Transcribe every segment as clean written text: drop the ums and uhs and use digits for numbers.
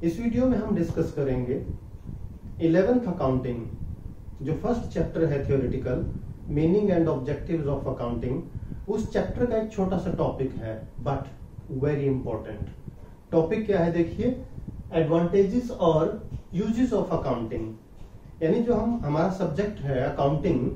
इस वीडियो में हम डिस्कस करेंगे 11th अकाउंटिंग, जो फर्स्ट चैप्टर है theoretical meaning and objectives of accounting. उस चैप्टर का एक छोटा सा टॉपिक है बट वेरी इंपॉर्टेंट। टॉपिक क्या है देखिए, एडवांटेजेस और यूजेस ऑफ अकाउंटिंग। यानी जो हमारा सब्जेक्ट है अकाउंटिंग,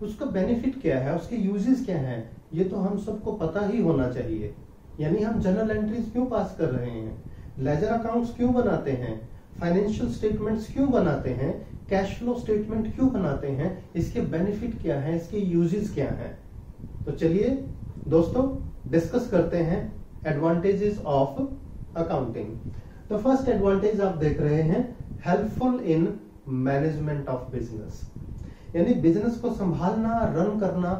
उसका बेनिफिट क्या है, उसके यूजेस क्या हैं, ये तो हम सबको पता ही होना चाहिए। यानी हम जर्नल एंट्रीज क्यों पास कर रहे हैं, लेजर अकाउंट्स क्यों बनाते हैं, फाइनेंशियल स्टेटमेंट्स क्यों बनाते हैं, कैश फ्लो स्टेटमेंट क्यों बनाते हैं, इसके बेनिफिट क्या है, इसके यूजेस क्या हैं। तो चलिए दोस्तों डिस्कस करते हैं एडवांटेजेस ऑफ अकाउंटिंग। तो फर्स्ट एडवांटेज आप देख रहे हैं, helpful in management of business. यानी बिजनेस को संभालना, रन करना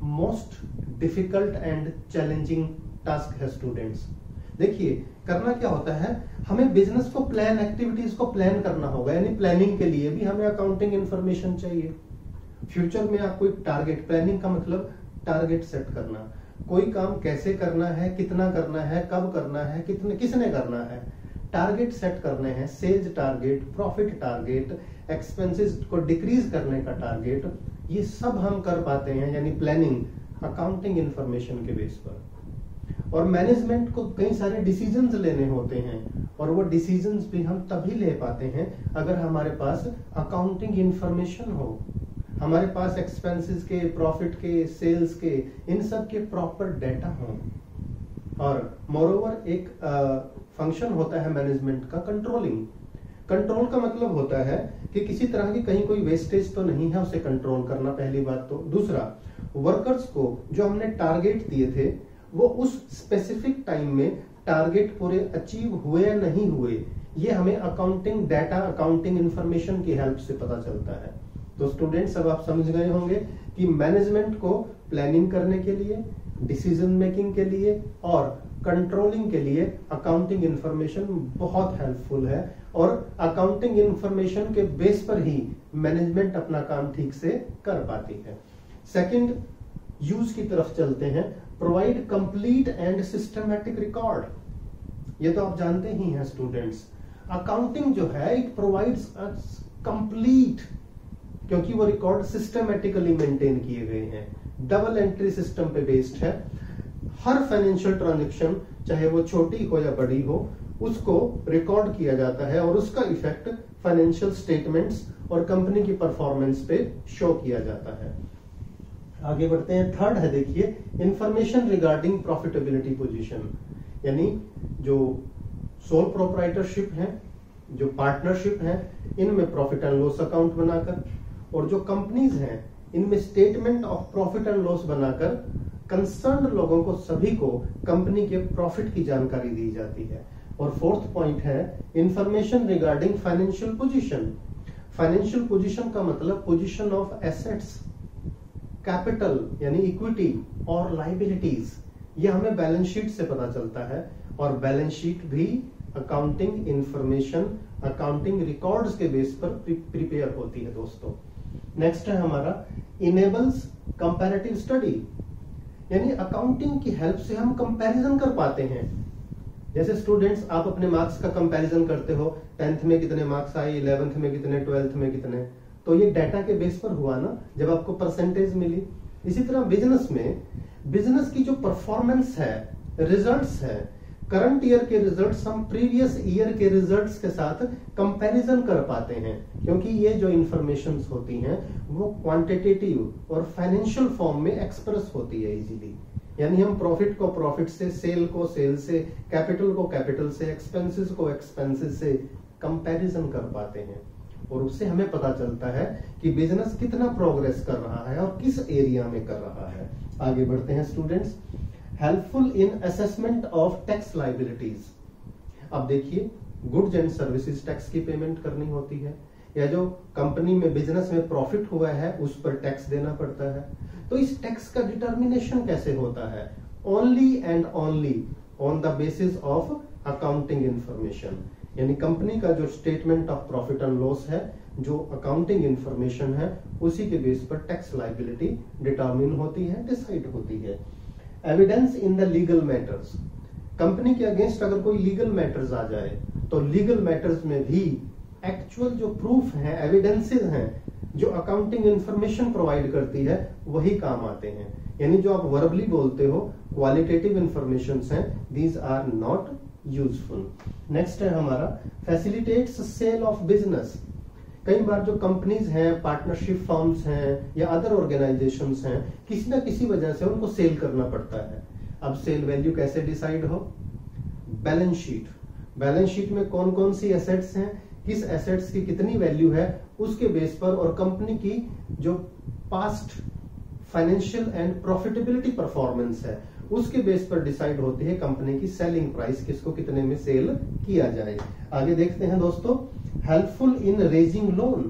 most difficult and challenging task है स्टूडेंट्स। देखिए करना क्या होता है, हमें बिजनेस को प्लान, एक्टिविटीज को प्लान करना होगा। यानी प्लानिंग के लिए भी हमें अकाउंटिंग इंफॉर्मेशन चाहिए। फ्यूचर में आपको एक टारगेट, प्लानिंग का मतलब टारगेट सेट करना, कोई काम कैसे करना है, कितना करना है, कब करना है, किसने करना है, टारगेट सेट करने हैं, sales target, profit target, expenses को डिक्रीज करने का टारगेट, ये सब हम कर पाते हैं यानी प्लानिंग अकाउंटिंग इंफॉर्मेशन के बेस पर। और मैनेजमेंट को कई सारे डिसीजंस लेने होते हैं और वो डिसीजंस भी हम तभी ले पाते हैं अगर हमारे पास अकाउंटिंग इंफॉर्मेशन हो, हमारे पास एक्सपेंसेस के, प्रॉफिट के, सेल्स के, इन सब के प्रॉपर डाटा हो। और मोरओवर एक फंक्शन होता है मैनेजमेंट का कंट्रोलिंग। कंट्रोल का मतलब होता है कि किसी तरह की कहीं कोई वेस्टेज तो नहीं है, उसे कंट्रोल करना, पहली बात। तो दूसरा, वर्कर्स को जो हमने टारगेट दिए थे वो उस स्पेसिफिक टाइम में टारगेट पूरे अचीव हुए या नहीं हुए, ये हमें अकाउंटिंग डाटा, अकाउंटिंग इंफॉर्मेशन की हेल्प से पता चलता है। तो स्टूडेंट्स अब आप समझ गए होंगे कि मैनेजमेंट को प्लानिंग करने के लिए, डिसीजन मेकिंग के लिए और कंट्रोलिंग के लिए अकाउंटिंग इंफॉर्मेशन बहुत हेल्पफुल है। और अकाउंटिंग इंफॉर्मेशन के बेस पर ही मैनेजमेंट अपना काम ठीक से कर पाती है। सेकंड यूज की तरफ चलते हैं, provide complete and systematic record. ये तो आप जानते ही हैं स्टूडेंट्स, अकाउंटिंग जो है इट प्रोवाइड्स कंप्लीट, क्योंकि वो रिकॉर्ड सिस्टमैटिकली मेंटेन किए गए हैं, डबल एंट्री सिस्टम पे बेस्ड है। हर फाइनेंशियल ट्रांजैक्शन चाहे वो छोटी हो या बड़ी हो, उसको रिकॉर्ड किया जाता है और उसका इफेक्ट फाइनेंशियल स्टेटमेंट्स और कंपनी की परफॉर्मेंस पे शो किया जाता है। आगे बढ़ते हैं, थर्ड है देखिए, इंफॉर्मेशन रिगार्डिंग प्रॉफिटेबिलिटी पोजीशन। यानी जो सोल प्रोप्राइटरशिप है, जो पार्टनरशिप है, इनमें प्रॉफिट एंड लॉस अकाउंट बनाकर, और जो कंपनीज हैं इनमें statement of profit and loss बनाकर कंसर्न लोगों को, सभी को कंपनी के प्रॉफिट की जानकारी दी जाती है। और फोर्थ पॉइंट है information regarding financial position. Financial position का मतलब पोजीशन ऑफ एसेट्स, कैपिटल यानी इक्विटी और लायबिलिटीज। ये हमें बैलेंस शीट से पता चलता है और बैलेंस शीट भी अकाउंटिंग इंफॉर्मेशन, अकाउंटिंग रिकॉर्ड्स के बेस पर प्रिपेयर होती है दोस्तों। नेक्स्ट है हमारा इनेबल्स कंपैरेटिव स्टडी। यानी अकाउंटिंग की हेल्प से हम कंपैरिजन कर पाते हैं। जैसे स्टूडेंट्स आप अपने मार्क्स का कंपैरिजन करते हो, 10th में कितने मार्क्स आए, 11th में कितने, 12th में कितने, तो ये डाटा के बेस पर हुआ ना, जब आपको परसेंटेज मिली। इसी तरह बिजनेस में, बिजनेस की जो परफॉर्मेंस है, रिजल्ट्स है, करंट ईयर के रिजल्ट्स हम प्रीवियस ईयर के रिजल्ट्स के साथ कंपैरिजन कर पाते हैं, क्योंकि ये जो इंफॉर्मेशंस होती हैं वो क्वांटिटेटिव और फाइनेंशियल फॉर्म में एक्सप्रेस होती है इजीली। यानी हम प्रॉफिट को प्रॉफिट से, सेल को सेल से, कैपिटल को कैपिटल से, एक्सपेंसेस को एक्सपेंसेस से कंपैरिजन कर पाते हैं और उससे हमें पता चलता है कि बिजनेस कितना प्रोग्रेस कर रहा है और किस एरिया में कर रहा है। आगे बढ़ते हैं students, helpful in assessment of tax liabilities. अब देखिए, गुड्स एंड सर्विसेज टैक्स की पेमेंट करनी होती है, या जो कंपनी में, बिजनेस में प्रॉफिट हुआ है उस पर टैक्स देना पड़ता है। तो इस टैक्स का डिटर्मिनेशन कैसे होता है? Only and only on the basis of accounting information. यानी कंपनी का जो statement of profit and loss है, जो अकाउंटिंग इंफॉर्मेशन है, उसी के बेस पर टैक्स लायबिलिटी डिटरमिन होती है, डिसाइड होती है। Evidence in the legal matters. Company के अगेंस्ट अगर कोई लीगल मैटर्स आ जाए तो लीगल मैटर्स में भी एक्चुअल जो प्रूफ है, एविडेंसेस हैं, जो अकाउंटिंग इंफॉर्मेशन प्रोवाइड करती है, वही काम आते हैं। यानी जो आप वर्बली बोलते हो, क्वालिटेटिव इंफॉर्मेशन हैं, these are not useful. Next है हमारा फैसिलिटेट्स सेल ऑफ बिजनेस। कई बार जो कंपनीज हैं, पार्टनरशिप फर्म्स हैं या अदर ऑर्गेनाइजेशंस हैं, किसी ना किसी वजह से उनको सेल करना पड़ता है। अब सेल वैल्यू कैसे डिसाइड हो? Balance sheet. बैलेंस शीट में कौन कौन सी एसेट्स हैं, किस एसेट्स की कितनी वैल्यू है, उसके बेस पर और कंपनी की जो past financial and profitability performance है, उसके बेस पर डिसाइड होती है कंपनी की सेलिंग प्राइस, किसको कितने में सेल किया जाए। आगे देखते हैं दोस्तों, helpful in raising loan.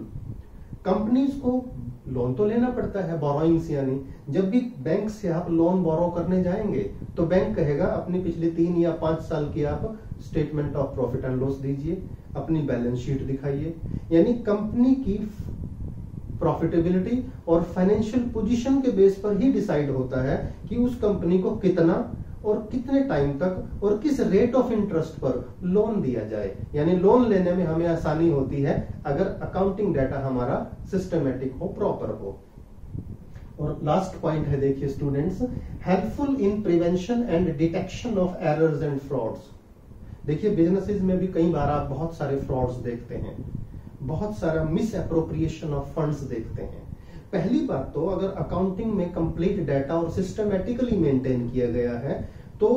Companies को लोन तो लेना पड़ता है, बोरोइंग्स, यानी जब भी बैंक से आप लोन बोरो करने जाएंगे तो बैंक कहेगा अपनी पिछली 3 या 5 साल की आप statement of profit and loss दीजिए, अपनी बैलेंस शीट दिखाइए। यानी कंपनी की प्रॉफिटेबिलिटी और फाइनेंशियल पोजीशन के बेस पर ही डिसाइड होता है कि उस कंपनी को कितना और कितने टाइम तक और किस रेट ऑफ इंटरेस्ट पर लोन दिया जाए। यानी लोन लेने में हमें आसानी होती है अगर अकाउंटिंग डाटा हमारा सिस्टमेटिक हो, प्रॉपर हो। और लास्ट पॉइंट है, देखिए students, helpful in prevention and detection of errors and frauds. देखिए बिजनेसेस में भी कई बार आप बहुत सारे फ्रॉड्स देखते हैं, बहुत सारा मिस अप्रोप्रिएशन ऑफ फंड्स देखते हैं। पहली बात तो अगर अकाउंटिंग में कंप्लीट डाटा और सिस्टमेटिकली मेंटेन किया गया है तो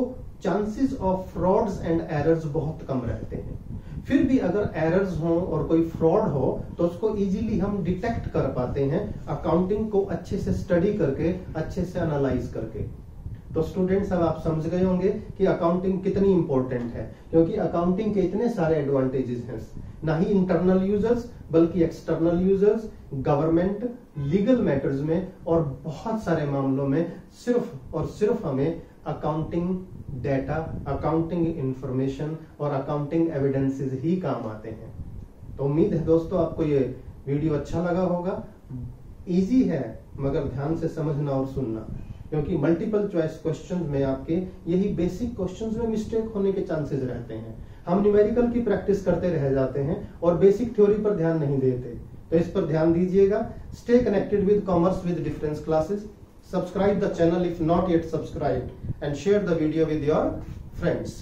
chances of frauds and errors बहुत कम रहते हैं। फिर भी अगर एरर्स हो और कोई फ्रॉड हो तो उसको इजीली हम डिटेक्ट कर पाते हैं अकाउंटिंग को अच्छे से स्टडी करके, अच्छे से एनालाइज करके। तो स्टूडेंट्स अब आप समझ गए होंगे कि अकाउंटिंग कितनी इंपॉर्टेंट है, क्योंकि अकाउंटिंग के इतने सारे एडवांटेजेस हैं, ना ही इंटरनल यूजर्स बल्कि external users, government, legal matters में और बहुत सारे मामलों में सिर्फ और सिर्फ हमें अकाउंटिंग डेटा, अकाउंटिंग इंफॉर्मेशन और अकाउंटिंग एविडेंसेस ही काम आते हैं। तो उम्मीद है दोस्तों आपको ये वीडियो अच्छा लगा होगा। इजी है मगर ध्यान से समझना और सुनना, क्योंकि मल्टीपल चॉइस क्वेश्चन में आपके यही बेसिक क्वेश्चंस में मिस्टेक होने के चांसेस रहते हैं। हम न्यूमेरिकल की प्रैक्टिस करते रह जाते हैं और बेसिक थ्योरी पर ध्यान नहीं देते, तो इस पर ध्यान दीजिएगा। Stay connected with commerce with difference classes. Subscribe the channel if not yet subscribed and share the video with your friends.